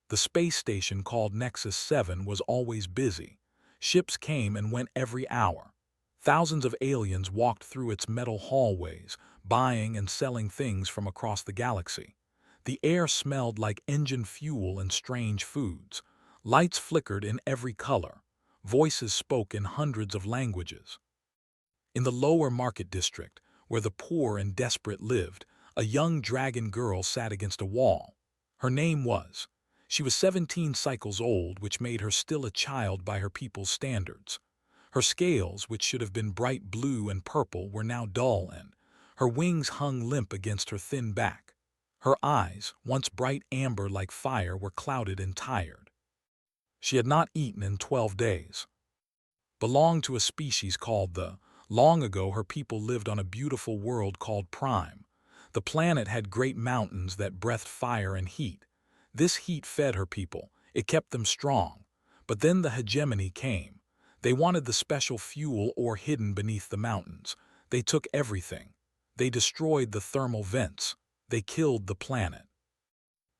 The space station called Nexus 7 was always busy. Ships came and went every hour. Thousands of aliens walked through its metal hallways, buying and selling things from across the galaxy. The air smelled like engine fuel and strange foods. Lights flickered in every color. Voices spoke in hundreds of languages. In the lower market district, where the poor and desperate lived, a young dragon girl sat against a wall. Her name was. She was 17 cycles old, which made her still a child by her people's standards. Her scales, which should have been bright blue and purple, were now dull, and her wings hung limp against her thin back. Her eyes, once bright amber like fire, were clouded and tired. She had not eaten in 12 days. Belonged to a species called the. Long ago, her people lived on a beautiful world called Prime. The planet had great mountains that breathed fire and heat. This heat fed her people. It kept them strong. But then the hegemony came. They wanted the special fuel ore hidden beneath the mountains. They took everything. They destroyed the thermal vents. They killed the planet.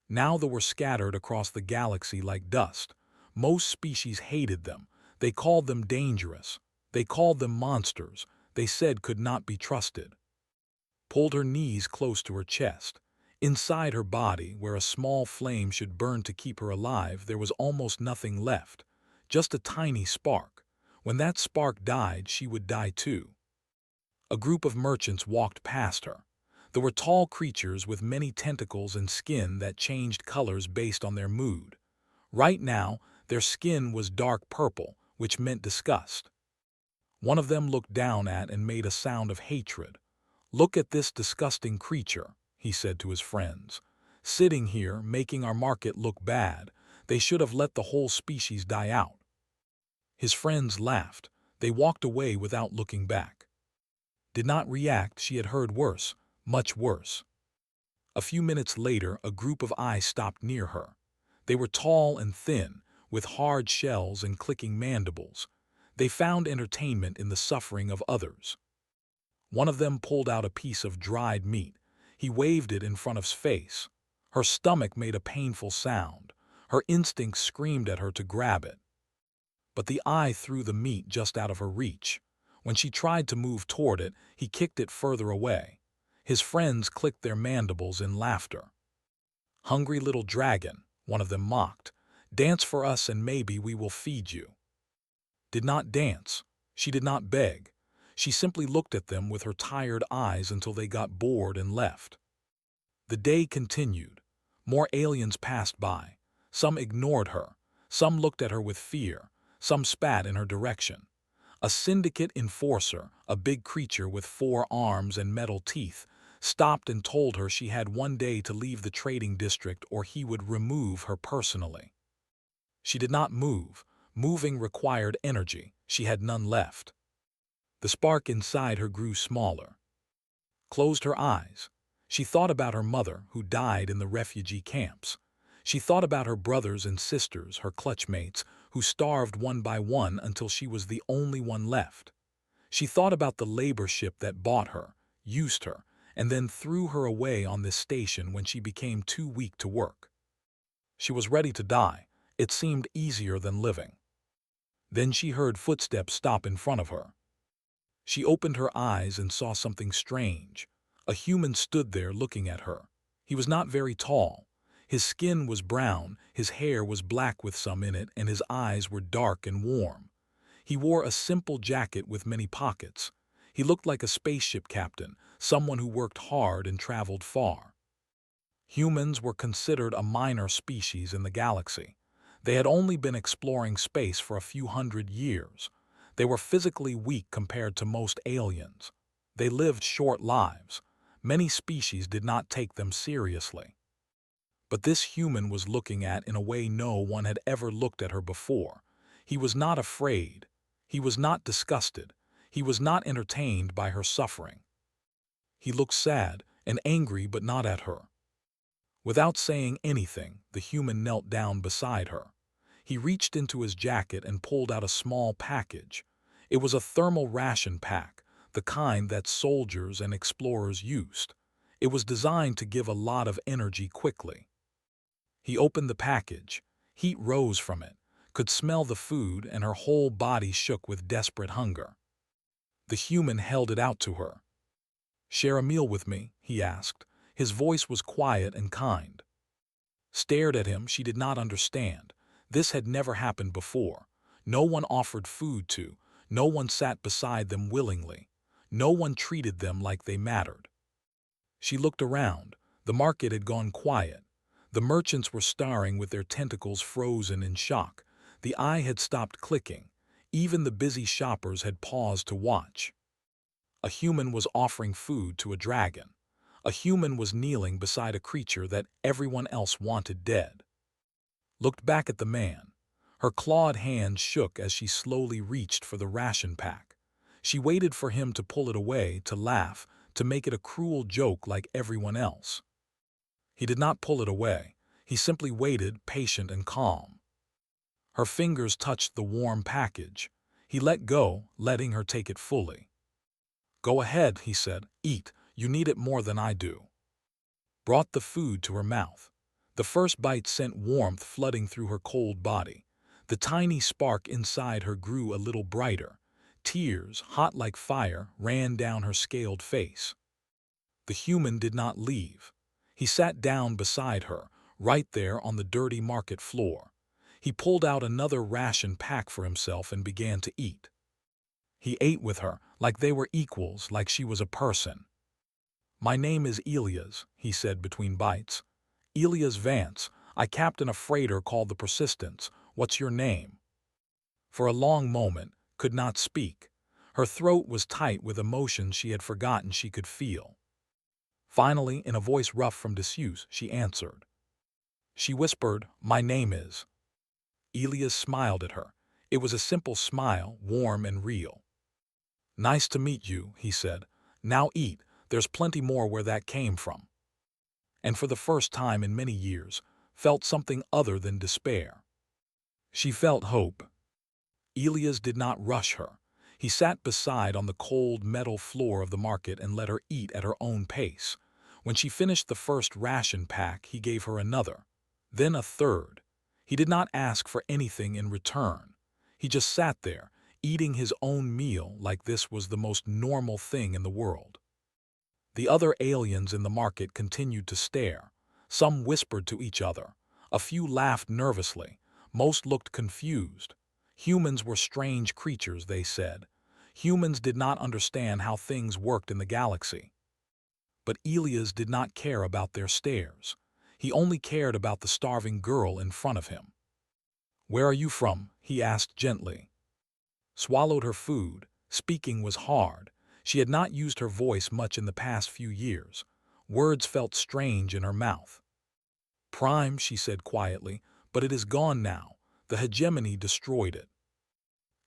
Now they were scattered across the galaxy like dust. Most species hated them. They called them dangerous. They called them monsters. They said could not be trusted. Pulled her knees close to her chest. Inside her body, where a small flame should burn to keep her alive, there was almost nothing left. Just a tiny spark. When that spark died, she would die too. A group of merchants walked past her. There were tall creatures with many tentacles and skin that changed colors based on their mood. Right now, their skin was dark purple, which meant disgust. One of them looked down at and made a sound of hatred. "Look at this disgusting creature," he said to his friends. "Sitting here, making our market look bad. They should have let the whole species die out." His friends laughed. They walked away without looking back. Did not react. She had heard worse, much worse. A few minutes later, a group of eyes stopped near her. They were tall and thin, with hard shells and clicking mandibles. They found entertainment in the suffering of others. One of them pulled out a piece of dried meat. He waved it in front of his face. Her stomach made a painful sound. Her instincts screamed at her to grab it. But the eye threw the meat just out of her reach. When she tried to move toward it, he kicked it further away. His friends clicked their mandibles in laughter. "Hungry little dragon," one of them mocked. "Dance for us and maybe we will feed you." Did not dance. She did not beg. She simply looked at them with her tired eyes until they got bored and left. The day continued. More aliens passed by. Some ignored her. Some looked at her with fear. Some spat in her direction. A syndicate enforcer, a big creature with 4 arms and metal teeth, stopped and told her she had one day to leave the trading district or he would remove her personally. She did not move. Moving required energy. She had none left. The spark inside her grew smaller. Closed her eyes. She thought about her mother, who died in the refugee camps. She thought about her brothers and sisters, her clutchmates, who starved one by one until she was the only one left. She thought about the labor ship that bought her, used her, and then threw her away on this station when she became too weak to work. She was ready to die. It seemed easier than living. Then she heard footsteps stop in front of her. She opened her eyes and saw something strange. A human stood there looking at her. He was not very tall. His skin was brown, his hair was black with some in it, and his eyes were dark and warm. He wore a simple jacket with many pockets. He looked like a spaceship captain, someone who worked hard and traveled far. Humans were considered a minor species in the galaxy. They had only been exploring space for a few hundred years. They were physically weak compared to most aliens. They lived short lives. Many species did not take them seriously. But this human was looking at in a way no one had ever looked at her before. He was not afraid. He was not disgusted. He was not entertained by her suffering. He looked sad and angry, but not at her. Without saying anything, the human knelt down beside her. He reached into his jacket and pulled out a small package. It was a thermal ration pack, the kind that soldiers and explorers used. It was designed to give a lot of energy quickly. He opened the package. Heat rose from it, could smell the food, and her whole body shook with desperate hunger. The human held it out to her. "Share a meal with me?" he asked. His voice was quiet and kind. Stared at him, she did not understand. This had never happened before. No one offered food to, no one sat beside them willingly. No one treated them like they mattered. She looked around. The market had gone quiet. The merchants were staring with their tentacles frozen in shock. The eye had stopped clicking. Even the busy shoppers had paused to watch. A human was offering food to a dragon. A human was kneeling beside a creature that everyone else wanted dead. Looked back at the man. Her clawed hands shook as she slowly reached for the ration pack. She waited for him to pull it away, to laugh, to make it a cruel joke like everyone else. He did not pull it away. He simply waited, patient and calm. Her fingers touched the warm package. He let go, letting her take it fully. "Go ahead," he said. "Eat. You need it more than I do." Brought the food to her mouth. The first bite sent warmth flooding through her cold body. The tiny spark inside her grew a little brighter. Tears, hot like fire, ran down her scaled face. The human did not leave. He sat down beside her, right there on the dirty market floor. He pulled out another ration pack for himself and began to eat. He ate with her, like they were equals, like she was a person. "My name is Elias," he said between bites. "Elias Vance. I captain a freighter called the Persistence. What's your name?" For a long moment, could not speak. Her throat was tight with emotions she had forgotten she could feel. Finally, in a voice rough from disuse, she answered. She whispered, "My name is." Elias smiled at her. It was a simple smile, warm and real. "Nice to meet you," he said. "Now eat. There's plenty more where that came from." And for the first time in many years, felt something other than despair. She felt hope. Elias did not rush her. He sat beside on the cold metal floor of the market and let her eat at her own pace. When she finished the first ration pack, he gave her another, then a third. He did not ask for anything in return. He just sat there, eating his own meal like this was the most normal thing in the world. The other aliens in the market continued to stare. Some whispered to each other. A few laughed nervously. Most looked confused. Humans were strange creatures, they said. Humans did not understand how things worked in the galaxy. But Elias did not care about their stares. He only cared about the starving girl in front of him. "Where are you from?" he asked gently. Swallowed her food. Speaking was hard. She had not used her voice much in the past few years. Words felt strange in her mouth. "Prime," she said quietly, "but it is gone now. The hegemony destroyed it."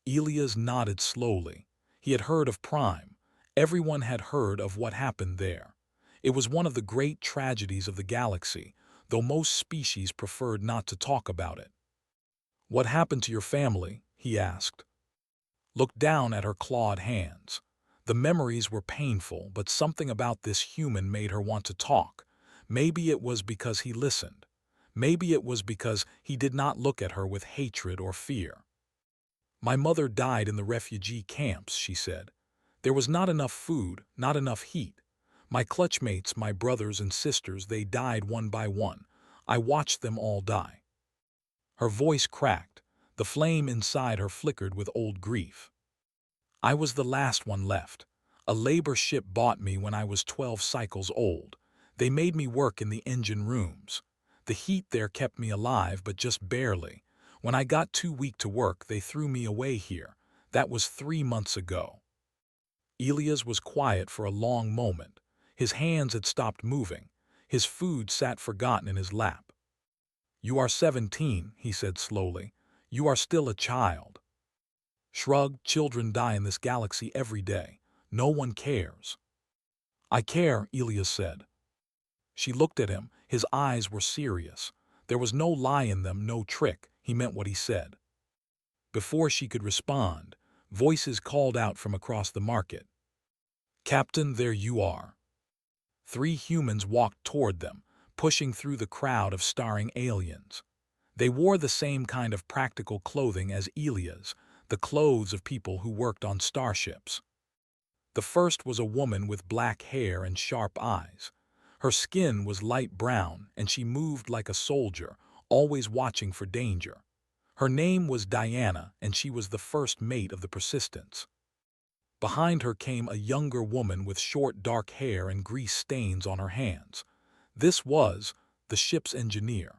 Elias nodded slowly. He had heard of Prime. Everyone had heard of what happened there. It was one of the great tragedies of the galaxy, though most species preferred not to talk about it. "What happened to your family?" he asked. Looked down at her clawed hands. The memories were painful, but something about this human made her want to talk. Maybe it was because he listened. Maybe it was because he did not look at her with hatred or fear. "My mother died in the refugee camps," she said. "There was not enough food, not enough heat. My clutchmates, my brothers and sisters, they died one by one. I watched them all die." Her voice cracked. The flame inside her flickered with old grief. "I was the last one left. A labor ship bought me when I was 12 cycles old. They made me work in the engine rooms. The heat there kept me alive, but just barely. When I got too weak to work, they threw me away here. That was 3 months ago." Elias was quiet for a long moment. His hands had stopped moving. His food sat forgotten in his lap. "You are 17, he said slowly. "You are still a child." Shrugged, "Children die in this galaxy every day. No one cares." "I care," Elias said. She looked at him. His eyes were serious. There was no lie in them, no trick. He meant what he said. Before she could respond, voices called out from across the market. "Captain, there you are." 3 humans walked toward them. pushing through the crowd of starring aliens. They wore the same kind of practical clothing as Elia's, the clothes of people who worked on starships. The first was a woman with black hair and sharp eyes. Her skin was light brown, and she moved like a soldier, always watching for danger. Her name was Diana, and she was the first mate of the Persistence. Behind her came a younger woman with short dark hair and grease stains on her hands. This was the ship's engineer.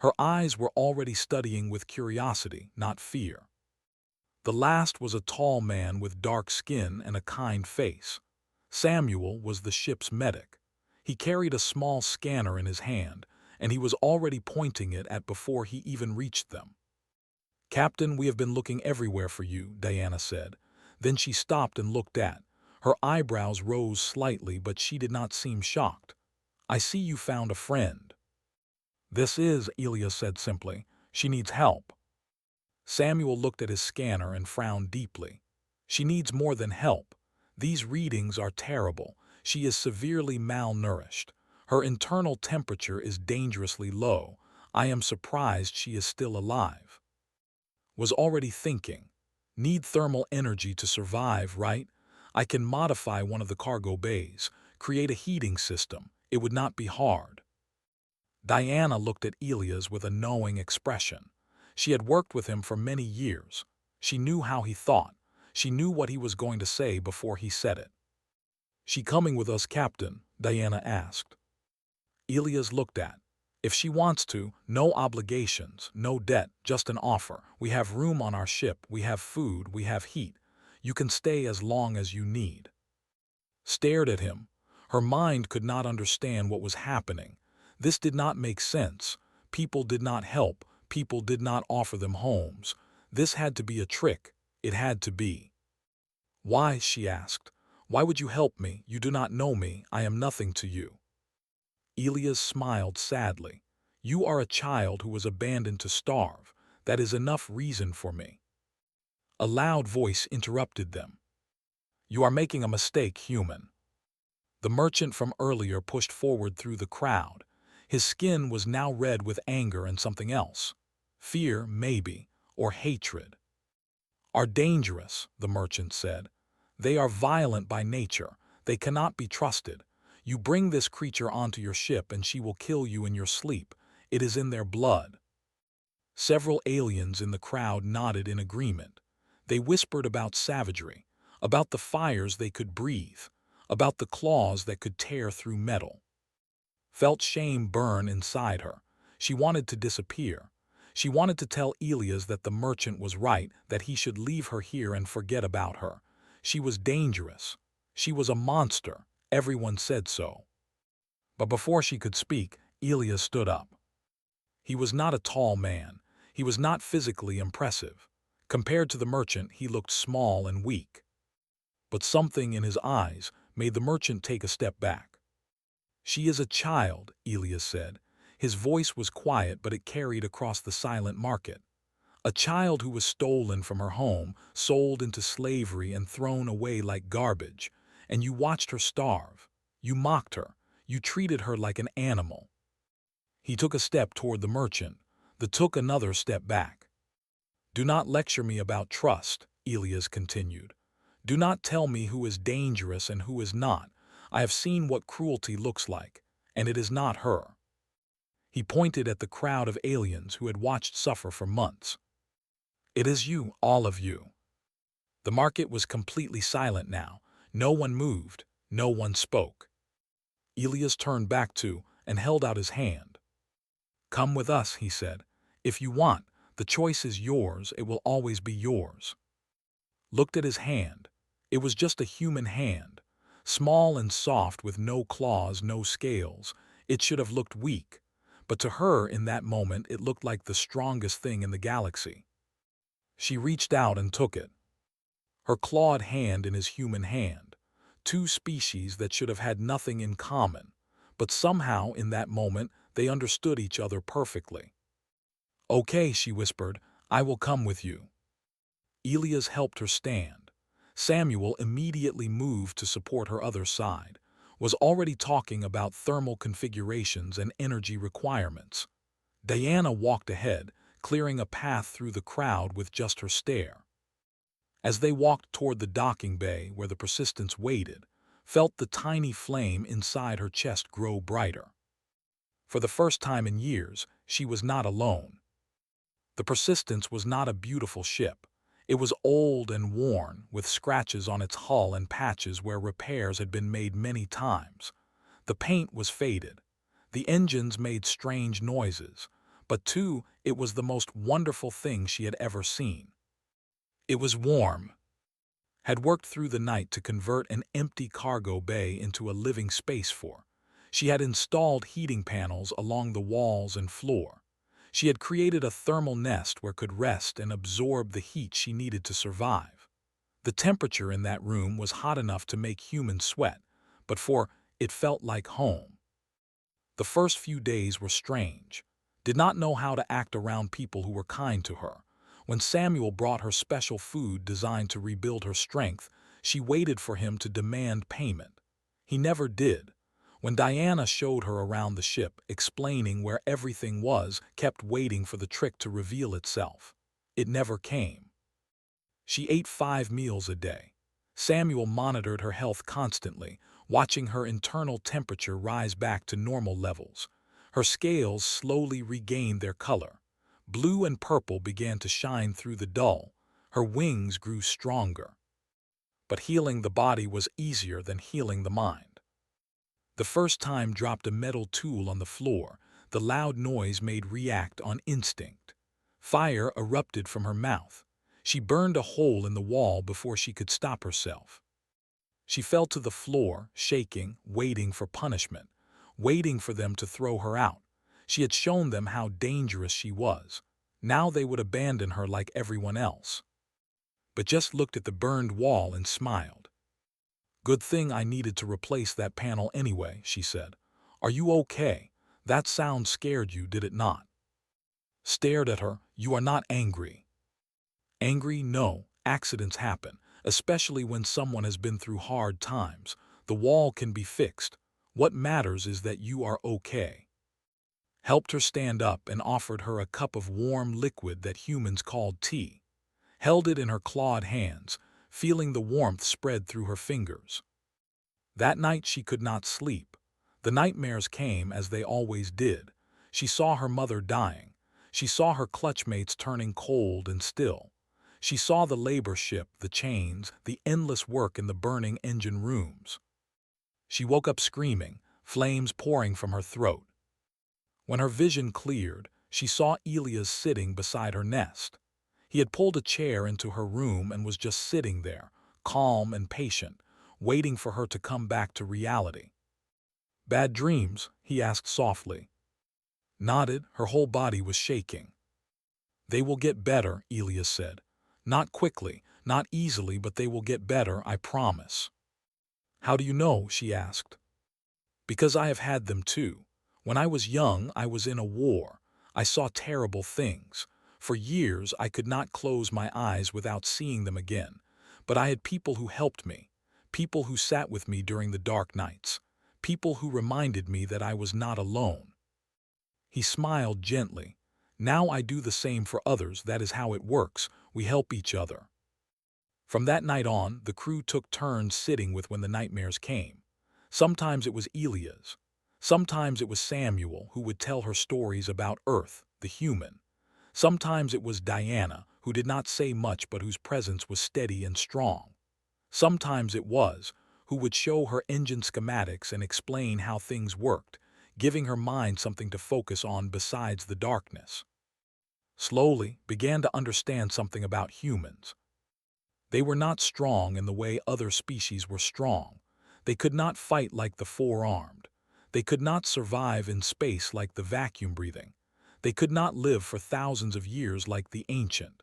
Her eyes were already studying with curiosity, not fear. The last was a tall man with dark skin and a kind face. Samuel was the ship's medic. He carried a small scanner in his hand, and he was already pointing it at before he even reached them. "Captain, we have been looking everywhere for you," Diana said. Then she stopped and looked at. Her eyebrows rose slightly, but she did not seem shocked. "I see you found a friend." "This is," Elia said simply. "She needs help." Samuel looked at his scanner and frowned deeply. "She needs more than help. These readings are terrible. She is severely malnourished. Her internal temperature is dangerously low. I am surprised she is still alive." Was already thinking. Need thermal energy to survive, right? I can modify one of the cargo bays, create a heating system. It would not be hard. Diana looked at Elias with a knowing expression. She had worked with him for many years. She knew how he thought. She knew what he was going to say before he said it. "She coming with us, Captain?" Diana asked. Elias looked at. "If she wants to, no obligations, no debt, just an offer. We have room on our ship, we have food, we have heat. You can stay as long as you need." Stared at him. Her mind could not understand what was happening. This did not make sense. People did not help. People did not offer them homes. This had to be a trick. It had to be. "Why?" she asked. "Why would you help me? You do not know me. I am nothing to you." Elias smiled sadly. "You are a child who was abandoned to starve. That is enough reason for me." A loud voice interrupted them. "You are making a mistake, human." The merchant from earlier pushed forward through the crowd. His skin was now red with anger and something else. Fear, maybe, or hatred. "Are dangerous," the merchant said. "They are violent by nature. They cannot be trusted. You bring this creature onto your ship and she will kill you in your sleep. It is in their blood." Several aliens in the crowd nodded in agreement. They whispered about savagery, about the fires they could breathe, about the claws that could tear through metal. Felt shame burn inside her. She wanted to disappear. She wanted to tell Elias that the merchant was right, that he should leave her here and forget about her. She was dangerous. She was a monster. Everyone said so. But before she could speak, Elias stood up. He was not a tall man. He was not physically impressive. Compared to the merchant, he looked small and weak. But something in his eyes made the merchant take a step back. "She is a child," Elias said. His voice was quiet, but it carried across the silent market. "A child who was stolen from her home, sold into slavery and thrown away like garbage. And you watched her starve. You mocked her. You treated her like an animal." He took a step toward the merchant. Took another step back. "Do not lecture me about trust," Elias continued. "Do not tell me who is dangerous and who is not. I have seen what cruelty looks like, and it is not her." He pointed at the crowd of aliens who had watched suffer for months. "It is you, all of you." The market was completely silent now. No one moved. No one spoke. Elias turned back to and held out his hand. "Come with us," he said. "If you want, the choice is yours. It will always be yours." Looked at his hand. It was just a human hand. Small and soft with no claws, no scales. It should have looked weak. But to her in that moment it looked like the strongest thing in the galaxy. She reached out and took it. Her clawed hand in his human hand. Two species that should have had nothing in common. But somehow in that moment they understood each other perfectly. "Okay," she whispered, "I will come with you." Elias helped her stand. Samuel immediately moved to support her other side. was already talking about thermal configurations and energy requirements. Diana walked ahead, clearing a path through the crowd with just her stare. As they walked toward the docking bay where the Persistence waited, felt the tiny flame inside her chest grow brighter. For the first time in years, she was not alone. The Persistence was not a beautiful ship. It was old and worn, with scratches on its hull and patches where repairs had been made many times. The paint was faded. The engines made strange noises, but too, it was the most wonderful thing she had ever seen. It was warm, had worked through the night to convert an empty cargo bay into a living space for. She had installed heating panels along the walls and floor. She had created a thermal nest where could rest and absorb the heat she needed to survive. The temperature in that room was hot enough to make humans sweat, but it felt like home. The first few days were strange. Did not know how to act around people who were kind to her. When Samuel brought her special food designed to rebuild her strength, she waited for him to demand payment. He never did. When Diana showed her around the ship, explaining where everything was, kept waiting for the trick to reveal itself. It never came. She ate 5 meals a day. Samuel monitored her health constantly, watching her internal temperature rise back to normal levels. Her scales slowly regained their color. Blue and purple began to shine through the dull. Her wings grew stronger. But healing the body was easier than healing the mind. The first time dropped a metal tool on the floor, the loud noise made react on instinct. Fire erupted from her mouth. She burned a hole in the wall before she could stop herself. She fell to the floor, shaking, waiting for punishment, waiting for them to throw her out. She had shown them how dangerous she was. Now they would abandon her like everyone else. But just looked at the burned wall and smiled. "Good thing I needed to replace that panel anyway," she said. "Are you okay? That sound scared you, did it not?" Stared at her. "You are not angry." Angry? No. Accidents happen, especially when someone has been through hard times. The wall can be fixed. What matters is that you are okay. Helped her stand up and offered her a cup of warm liquid that humans called tea. Held it in her clawed hands, feeling the warmth spread through her fingers. That night she could not sleep. The nightmares came as they always did. She saw her mother dying. She saw her clutchmates turning cold and still. She saw the labor ship, the chains, the endless work in the burning engine rooms. She woke up screaming, flames pouring from her throat. When her vision cleared, she saw Elias sitting beside her nest. He had pulled a chair into her room and was just sitting there, calm and patient, waiting for her to come back to reality. "Bad dreams?" he asked softly. Nodded, her whole body was shaking. "They will get better," Elias said. "Not quickly, not easily, but they will get better, I promise." "How do you know?" she asked. "Because I have had them too. When I was young, I was in a war. I saw terrible things. For years, I could not close my eyes without seeing them again. But I had people who helped me, people who sat with me during the dark nights, people who reminded me that I was not alone." He smiled gently. "Now I do the same for others. That is how it works. We help each other." From that night on, the crew took turns sitting with when the nightmares came. Sometimes it was Elias. Sometimes it was Samuel, who would tell her stories about Earth, the human. Sometimes it was Diana, who did not say much but whose presence was steady and strong. Sometimes it was, who would show her engine schematics and explain how things worked, giving her mind something to focus on besides the darkness. Slowly, began to understand something about humans. They were not strong in the way other species were strong. They could not fight like the four-armed. They could not survive in space like the vacuum-breathing. They could not live for thousands of years like the ancient.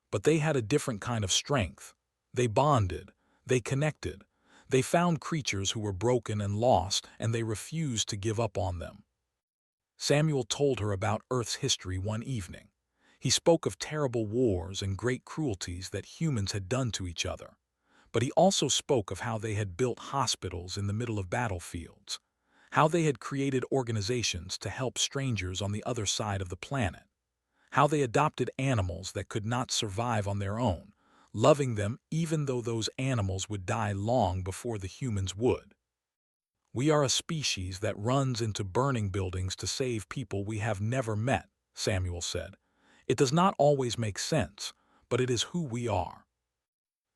But they had a different kind of strength. They bonded. They connected. They found creatures who were broken and lost, and they refused to give up on them. Samuel told her about Earth's history one evening. He spoke of terrible wars and great cruelties that humans had done to each other. But he also spoke of how they had built hospitals in the middle of battlefields, how they had created organizations to help strangers on the other side of the planet, how they adopted animals that could not survive on their own, loving them even though those animals would die long before the humans would. "We are a species that runs into burning buildings to save people we have never met," Samuel said. "It does not always make sense, but it is who we are."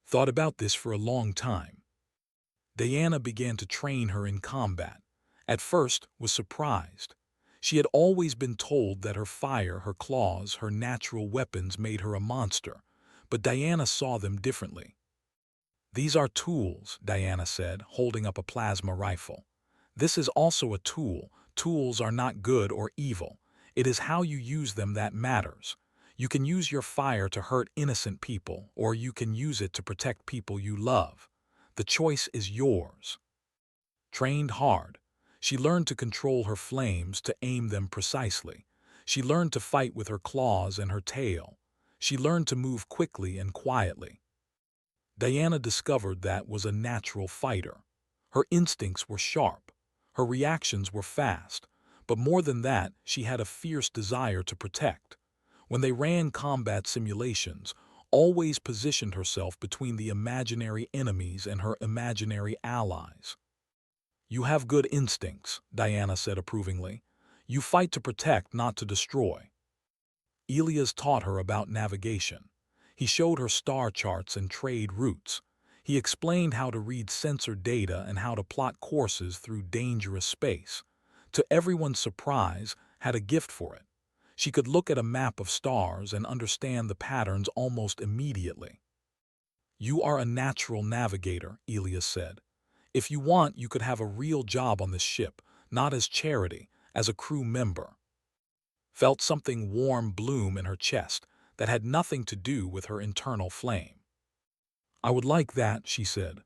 Thought about this for a long time. Diana began to train her in combat. At first, was surprised. She had always been told that her fire, her claws, her natural weapons made her a monster, but Diana saw them differently. "These are tools," Diana said, holding up a plasma rifle. "This is also a tool. Tools are not good or evil. It is how you use them that matters. You can use your fire to hurt innocent people, or you can use it to protect people you love. The choice is yours." Trained hard, she learned to control her flames, to aim them precisely. She learned to fight with her claws and her tail. She learned to move quickly and quietly. Diana discovered that was a natural fighter. Her instincts were sharp. Her reactions were fast. But more than that, she had a fierce desire to protect. When they ran combat simulations, always positioned herself between the imaginary enemies and her imaginary allies. "You have good instincts," Diana said approvingly. "You fight to protect, not to destroy." Elias taught her about navigation. He showed her star charts and trade routes. He explained how to read sensor data and how to plot courses through dangerous space. To everyone's surprise, had a gift for it. She could look at a map of stars and understand the patterns almost immediately. "You are a natural navigator," Elias said. "If you want, you could have a real job on this ship, not as charity, as a crew member." Felt something warm bloom in her chest that had nothing to do with her internal flame. "I would like that," she said.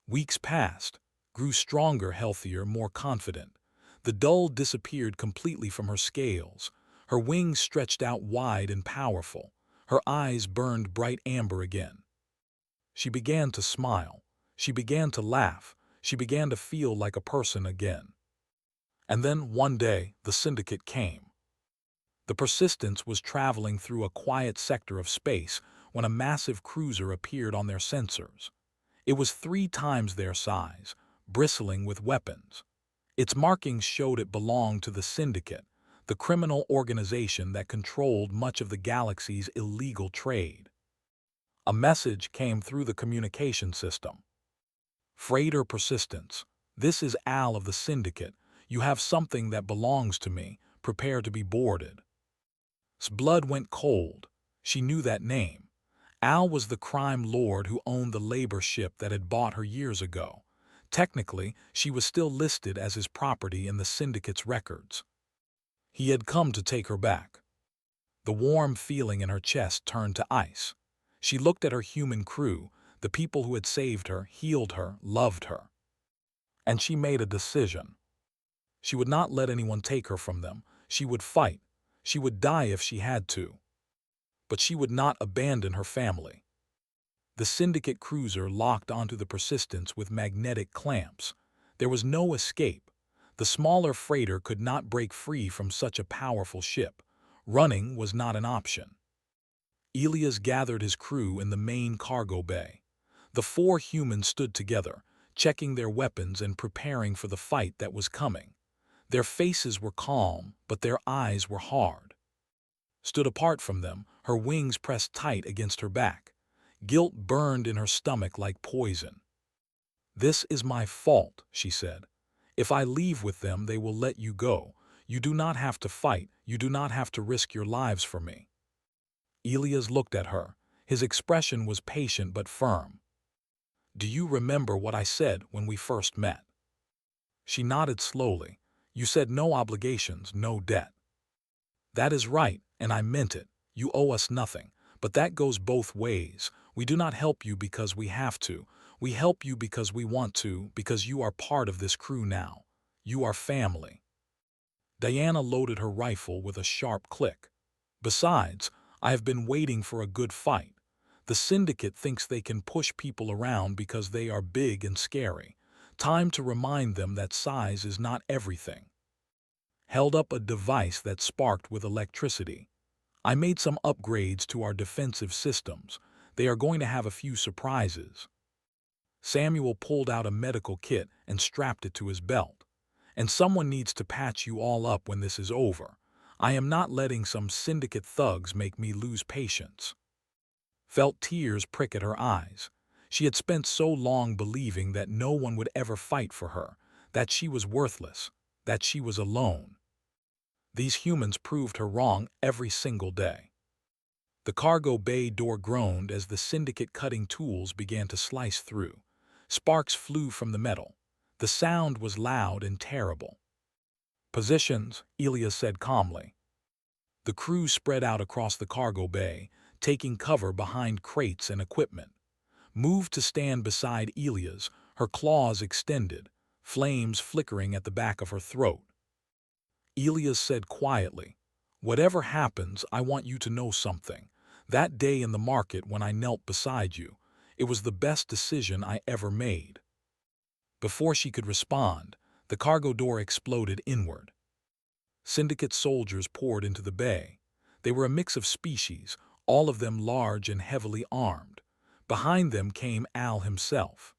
Weeks passed, grew stronger, healthier, more confident. The dull disappeared completely from her scales. Her wings stretched out wide and powerful. Her eyes burned bright amber again. She began to smile. She began to laugh. She began to feel like a person again. And then, one day, the syndicate came. The Persistence was traveling through a quiet sector of space when a massive cruiser appeared on their sensors. It was 3 times their size, bristling with weapons. Its markings showed it belonged to the Syndicate, the criminal organization that controlled much of the galaxy's illegal trade. A message came through the communication system. "Freighter Persistence, this is Al of the Syndicate. You have something that belongs to me. Prepare to be boarded." Blood went cold. She knew that name. Al was the crime lord who owned the labor ship that had bought her years ago. Technically, she was still listed as his property in the Syndicate's records. He had come to take her back. The warm feeling in her chest turned to ice. She looked at her human crew, the people who had saved her, healed her, loved her. And she made a decision. She would not let anyone take her from them. She would fight. She would die if she had to. But she would not abandon her family. The Syndicate cruiser locked onto the Persistence with magnetic clamps. There was no escape. The smaller freighter could not break free from such a powerful ship. Running was not an option. Elias gathered his crew in the main cargo bay. The 4 humans stood together, checking their weapons and preparing for the fight that was coming. Their faces were calm, but their eyes were hard. Stood apart from them, her wings pressed tight against her back. Guilt burned in her stomach like poison. "This is my fault," she said. "If I leave with them, they will let you go. You do not have to fight. You do not have to risk your lives for me." Elias looked at her. His expression was patient but firm. "Do you remember what I said when we first met?" She nodded slowly. "You said no obligations, no debt." "That is right, and I meant it. You owe us nothing. But that goes both ways. We do not help you because we have to. We help you because we want to, because you are part of this crew now. You are family." Diana loaded her rifle with a sharp click. "Besides, I have been waiting for a good fight. The syndicate thinks they can push people around because they are big and scary. Time to remind them that size is not everything. Held up a device that sparked with electricity. I made some upgrades to our defensive systems. They are going to have a few surprises. Samuel pulled out a medical kit and strapped it to his belt. And someone needs to patch you all up when this is over. I am not letting some syndicate thugs make me lose patience. Felt tears prick at her eyes. She had spent so long believing that no one would ever fight for her, that she was worthless, that she was alone. These humans proved her wrong every single day. The cargo bay door groaned as the syndicate cutting tools began to slice through. Sparks flew from the metal. The sound was loud and terrible. Positions, Elias said calmly. The crew spread out across the cargo bay, taking cover behind crates and equipment. Moved to stand beside Elias, her claws extended, flames flickering at the back of her throat. Elias said quietly, "Whatever happens, I want you to know something. That day in the market when I knelt beside you, it was the best decision I ever made." Before she could respond, the cargo door exploded inward. Syndicate soldiers poured into the bay. They were a mix of species, all of them large and heavily armed. Behind them came Al himself.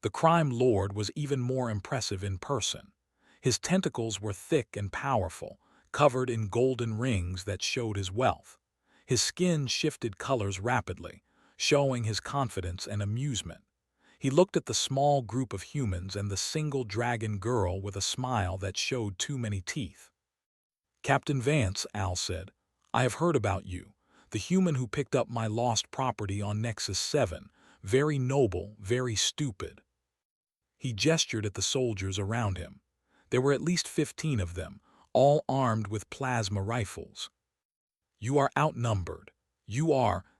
The crime lord was even more impressive in person. His tentacles were thick and powerful, covered in golden rings that showed his wealth. His skin shifted colors rapidly, showing his confidence and amusement. He looked at the small group of humans and the single dragon girl with a smile that showed too many teeth. "Captain Vance," Al said, "I have heard about you. The human who picked up my lost property on Nexus 7. Very noble, very stupid." He gestured at the soldiers around him. There were at least 15 of them, all armed with plasma rifles. "You are outnumbered.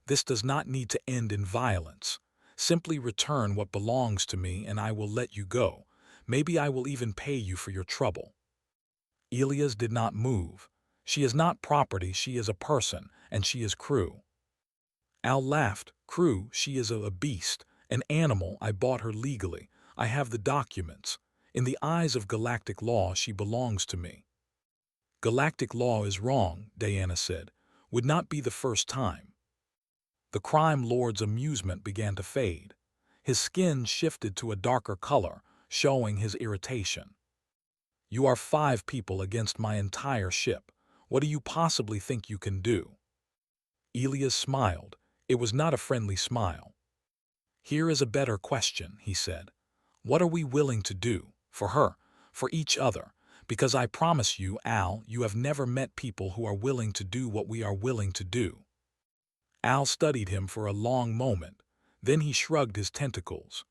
This does not need to end in violence. Simply return what belongs to me and I will let you go. Maybe I will even pay you for your trouble." Elias did not move. "She is not property, she is a person, and she is crew." Al laughed. "Crew, she is a beast, an animal. I bought her legally. I have the documents. In the eyes of galactic law, she belongs to me." "Galactic law is wrong," Diana said. "Would not be the first time." The crime lord's amusement began to fade. His skin shifted to a darker color, showing his irritation. "You are 5 people against my entire ship. What do you possibly think you can do?" Elias smiled. It was not a friendly smile. "Here is a better question," he said. "What are we willing to do? For her, for each other? Because I promise you, Al, you have never met people who are willing to do what we are willing to do." Al studied him for a long moment. Then he shrugged his tentacles.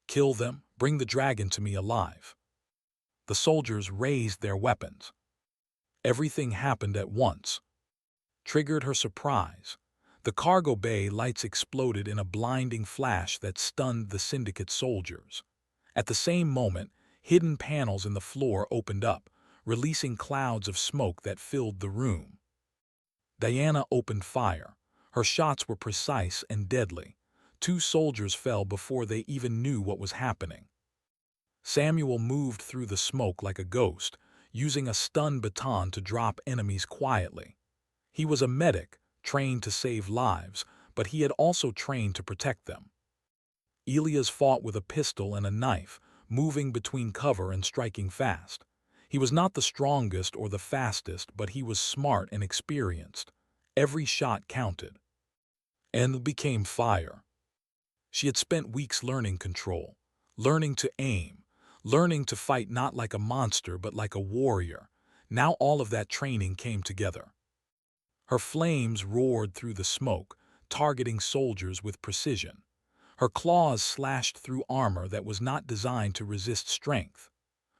"Kill them, bring the dragon to me alive." The soldiers raised their weapons. Everything happened at once. Triggered her surprise. The cargo bay lights exploded in a blinding flash that stunned the syndicate soldiers. At the same moment, hidden panels in the floor opened up, releasing clouds of smoke that filled the room. Diana opened fire. Her shots were precise and deadly. 2 soldiers fell before they even knew what was happening. Samuel moved through the smoke like a ghost, using a stun baton to drop enemies quietly. He was a medic, trained to save lives, but he had also trained to protect them. Elias fought with a pistol and a knife, moving between cover and striking fast. He was not the strongest or the fastest, but he was smart and experienced. Every shot counted. And became fire. She had spent weeks learning control, learning to aim, learning to fight not like a monster but like a warrior. Now all of that training came together. Her flames roared through the smoke, targeting soldiers with precision. Her claws slashed through armor that was not designed to resist strength.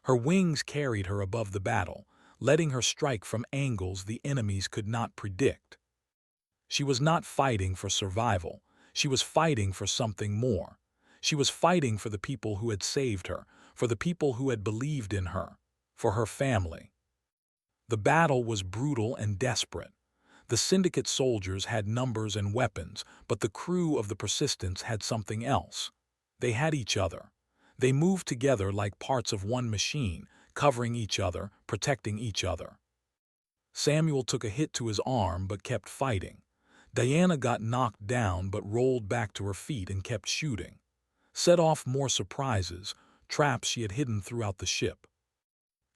Her wings carried her above the battle, letting her strike from angles the enemies could not predict. She was not fighting for survival. She was fighting for something more. She was fighting for the people who had saved her, for the people who had believed in her, for her family. The battle was brutal and desperate. The Syndicate soldiers had numbers and weapons, but the crew of the Persistence had something else. They had each other. They moved together like parts of one machine, covering each other, protecting each other. Samuel took a hit to his arm but kept fighting. Diana got knocked down but rolled back to her feet and kept shooting. Set off more surprises, traps she had hidden throughout the ship.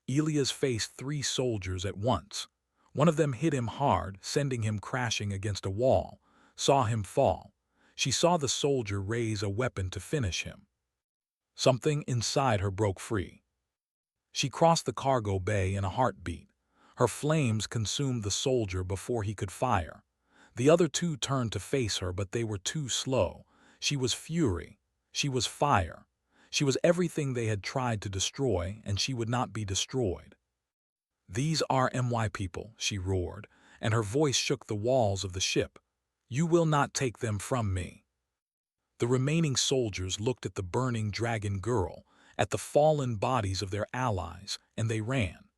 Elias faced 3 soldiers at once. One of them hit him hard, sending him crashing against a wall. Saw him fall. She saw the soldier raise a weapon to finish him. Something inside her broke free. She crossed the cargo bay in a heartbeat. Her flames consumed the soldier before he could fire. The other 2 turned to face her, but they were too slow. She was fury. She was fire. She was everything they had tried to destroy, and she would not be destroyed. "These are my people," she roared, and her voice shook the walls of the ship. "You will not take them from me." The remaining soldiers looked at the burning dragon girl, at the fallen bodies of their allies, and they ran.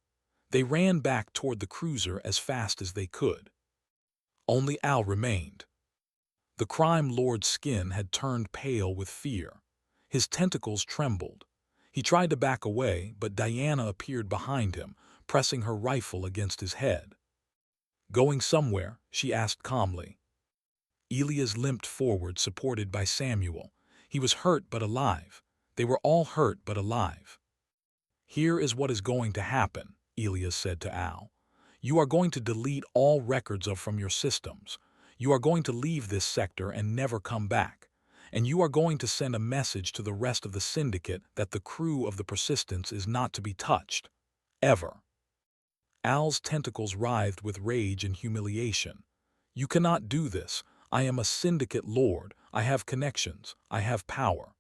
They ran back toward the cruiser as fast as they could. Only Al remained. The crime lord's skin had turned pale with fear. His tentacles trembled. He tried to back away, but Diana appeared behind him, pressing her rifle against his head. "Going somewhere?" she asked calmly. Elias limped forward, supported by Samuel. He was hurt but alive. They were all hurt but alive. "Here is what is going to happen," Elias said to Al. "You are going to delete all records from your systems. You are going to leave this sector and never come back. And you are going to send a message to the rest of the Syndicate that the crew of the Persistence is not to be touched. Ever." Al's tentacles writhed with rage and humiliation. "You cannot do this. I am a Syndicate lord. I have connections. I have power."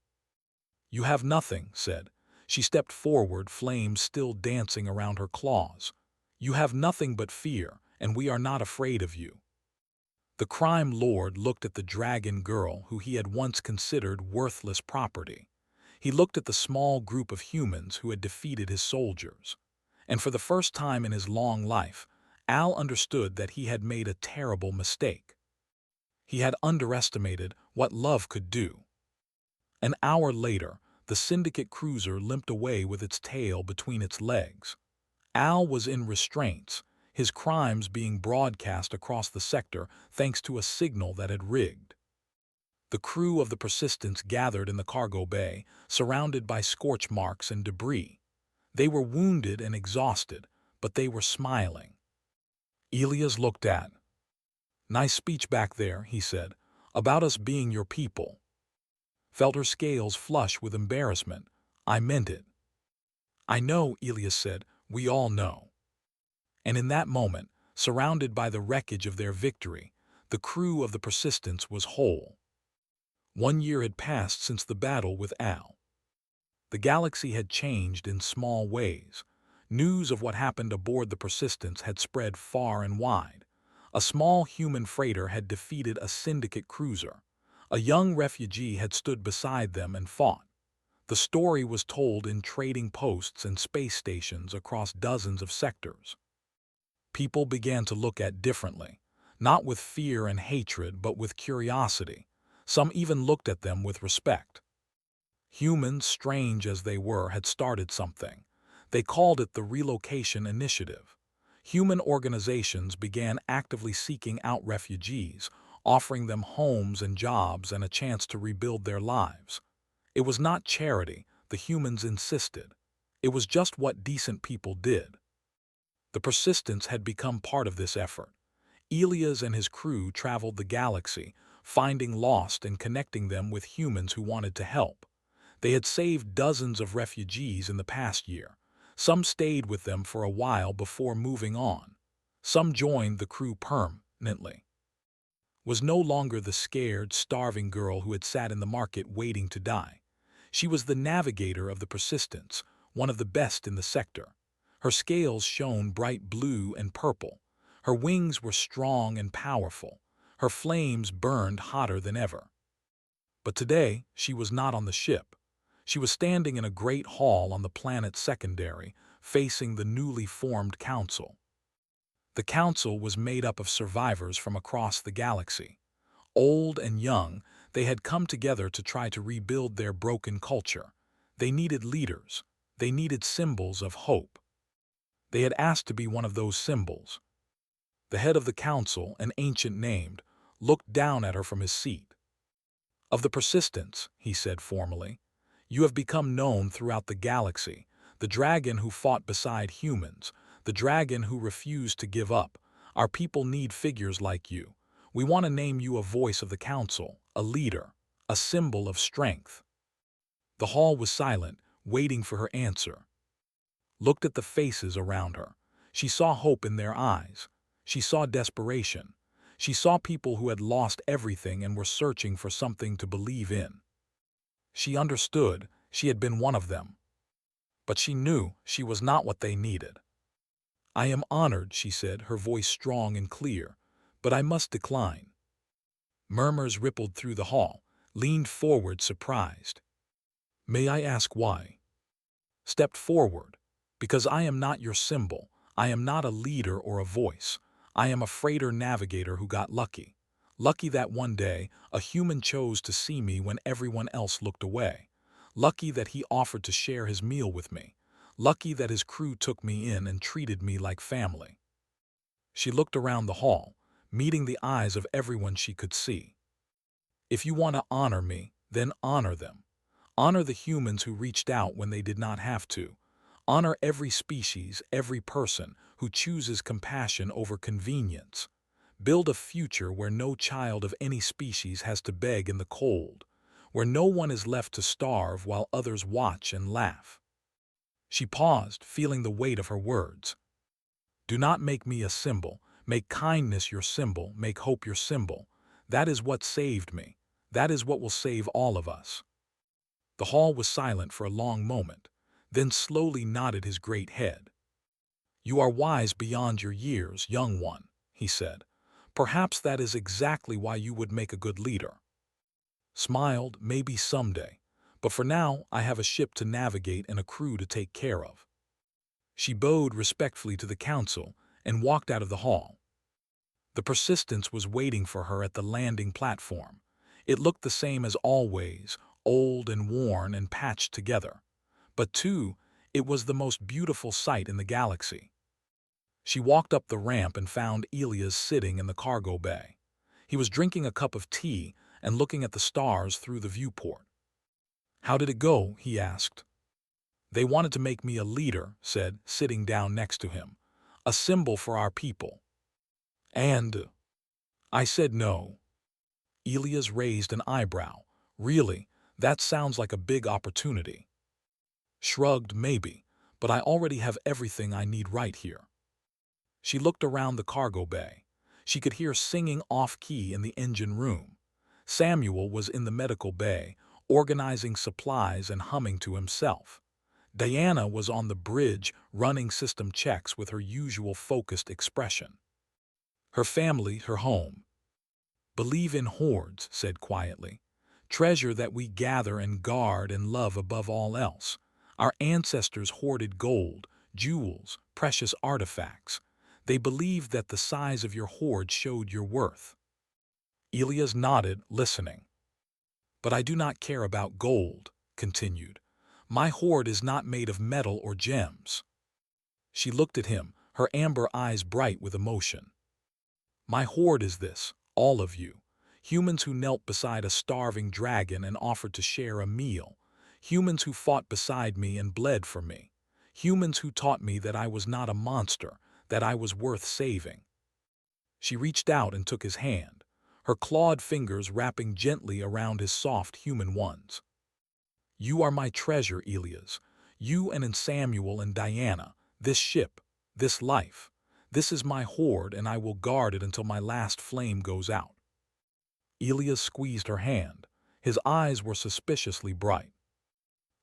"You have nothing," said. She stepped forward, flames still dancing around her claws. "You have nothing but fear, and we are not afraid of you." The crime lord looked at the dragon girl who he had once considered worthless property. He looked at the small group of humans who had defeated his soldiers. And for the first time in his long life, Al understood that he had made a terrible mistake. He had underestimated what love could do. An hour later, the Syndicate cruiser limped away with its tail between its legs. Al was in restraints, his crimes being broadcast across the sector thanks to a signal that had rigged. The crew of the Persistence gathered in the cargo bay, surrounded by scorch marks and debris. They were wounded and exhausted, but they were smiling. Elias looked at. "Nice speech back there," he said, "about us being your people." Felt her scales flush with embarrassment. "I meant it." "I know," Elias said, "we all know." And in that moment, surrounded by the wreckage of their victory, the crew of the Persistence was whole. 1 year had passed since the battle with Al. The galaxy had changed in small ways. News of what happened aboard the Persistence had spread far and wide. A small human freighter had defeated a Syndicate cruiser. A young refugee had stood beside them and fought. The story was told in trading posts and space stations across dozens of sectors. People began to look at differently, not with fear and hatred, but with curiosity. Some even looked at them with respect. Humans, strange as they were, had started something. They called it the Relocation Initiative. Human organizations began actively seeking out refugees, offering them homes and jobs and a chance to rebuild their lives. It was not charity, the humans insisted. It was just what decent people did. The Persistence had become part of this effort. Elias and his crew traveled the galaxy, finding lost and connecting them with humans who wanted to help. They had saved dozens of refugees in the past year. Some stayed with them for a while before moving on. Some joined the crew permanently. Was no longer the scared, starving girl who had sat in the market waiting to die. She was the navigator of the Persistence, one of the best in the sector. Her scales shone bright blue and purple. Her wings were strong and powerful. Her flames burned hotter than ever. But today, she was not on the ship. She was standing in a great hall on the planet's secondary, facing the newly formed council. The council was made up of survivors from across the galaxy. Old and young, they had come together to try to rebuild their broken culture. They needed leaders. They needed symbols of hope. They had asked to be one of those symbols. The head of the council, an ancient named, looked down at her from his seat. "Of the persistence," he said formally. "You have become known throughout the galaxy, the dragon who fought beside humans, the dragon who refused to give up. Our people need figures like you. We want to name you a voice of the council, a leader, a symbol of strength." The hall was silent, waiting for her answer. Looked at the faces around her. She saw hope in their eyes. She saw desperation. She saw people who had lost everything and were searching for something to believe in. She understood she had been one of them. But she knew she was not what they needed. "I am honored," she said, her voice strong and clear, "but I must decline." Murmurs rippled through the hall, leaned forward surprised. "May I ask why?" Stepped forward. "Because I am not your symbol. I am not a leader or a voice. I am a freighter navigator who got lucky. Lucky that one day a human chose to see me when everyone else looked away. Lucky that he offered to share his meal with me. Lucky that his crew took me in and treated me like family." She looked around the hall, meeting the eyes of everyone she could see. "If you want to honor me, then honor them. Honor the humans who reached out when they did not have to. Honor every species, every person who chooses compassion over convenience. Build a future where no child of any species has to beg in the cold, where no one is left to starve while others watch and laugh." She paused, feeling the weight of her words. "Do not make me a symbol. Make kindness your symbol. Make hope your symbol. That is what saved me. That is what will save all of us." The hall was silent for a long moment, then slowly nodded his great head. "You are wise beyond your years, young one," he said. "Perhaps that is exactly why you would make a good leader." Smiled, "Maybe someday. But for now, I have a ship to navigate and a crew to take care of." She bowed respectfully to the council and walked out of the hall. The Persistence was waiting for her at the landing platform. It looked the same as always, old and worn and patched together. But too, it was the most beautiful sight in the galaxy. She walked up the ramp and found Elias sitting in the cargo bay. He was drinking a cup of tea and looking at the stars through the viewport. "How did it go?" he asked. "They wanted to make me a leader," said, sitting down next to him. "A symbol for our people. And I said no." Elias raised an eyebrow. "Really? That sounds like a big opportunity." Shrugged, "Maybe, but I already have everything I need right here." She looked around the cargo bay. She could hear singing off-key in the engine room. Samuel was in the medical bay, organizing supplies and humming to himself. Diana was on the bridge, running system checks with her usual focused expression. Her family, her home. "Believe in hordes," said quietly. "Treasure that we gather and guard and love above all else. Our ancestors hoarded gold, jewels, precious artifacts. They believed that the size of your hoard showed your worth." Elias nodded, listening. "But I do not care about gold," continued. "My hoard is not made of metal or gems." She looked at him, her amber eyes bright with emotion. "My hoard is this, all of you. Humans who knelt beside a starving dragon and offered to share a meal. Humans who fought beside me and bled for me. Humans who taught me that I was not a monster, that I was worth saving." She reached out and took his hand, her clawed fingers wrapping gently around his soft human ones. "You are my treasure, Elias. You and Samuel and Diana, this ship, this life. This is my hoard, and I will guard it until my last flame goes out." Elias squeezed her hand. His eyes were suspiciously bright.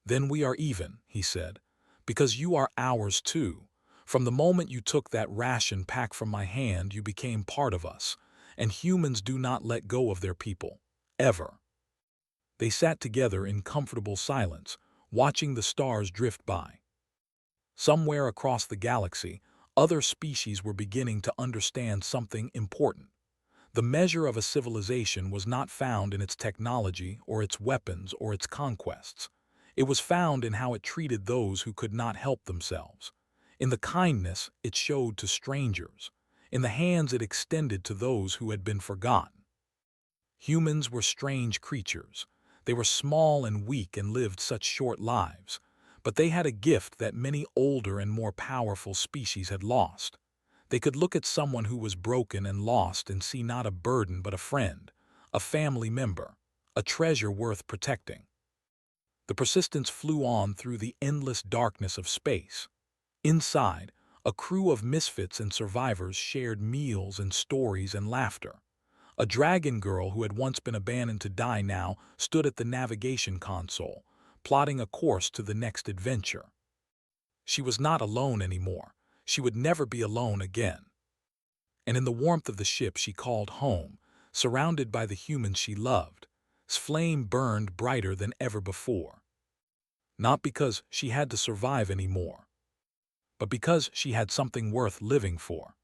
"Then we are even," he said, "because you are ours too. From the moment you took that ration pack from my hand, you became part of us, and humans do not let go of their people, ever." They sat together in comfortable silence, watching the stars drift by. Somewhere across the galaxy, Other species were beginning to understand something important. The measure of a civilization was not found in its technology or its weapons or its conquests. It was found in how it treated those who could not help themselves, in the kindness it showed to strangers, in the hands it extended to those who had been forgotten. Humans were strange creatures. They were small and weak and lived such short lives, but they had a gift that many older and more powerful species had lost. They could look at someone who was broken and lost and see not a burden but a friend, a family member, a treasure worth protecting. The Persistence flew on through the endless darkness of space. Inside, a crew of misfits and survivors shared meals and stories and laughter. A dragon girl who had once been abandoned to die now stood at the navigation console, plotting a course to the next adventure. She was not alone anymore. She would never be alone again. And in the warmth of the ship she called home, surrounded by the humans she loved. His flame burned brighter than ever before. Not because she had to survive anymore, but because she had something worth living for.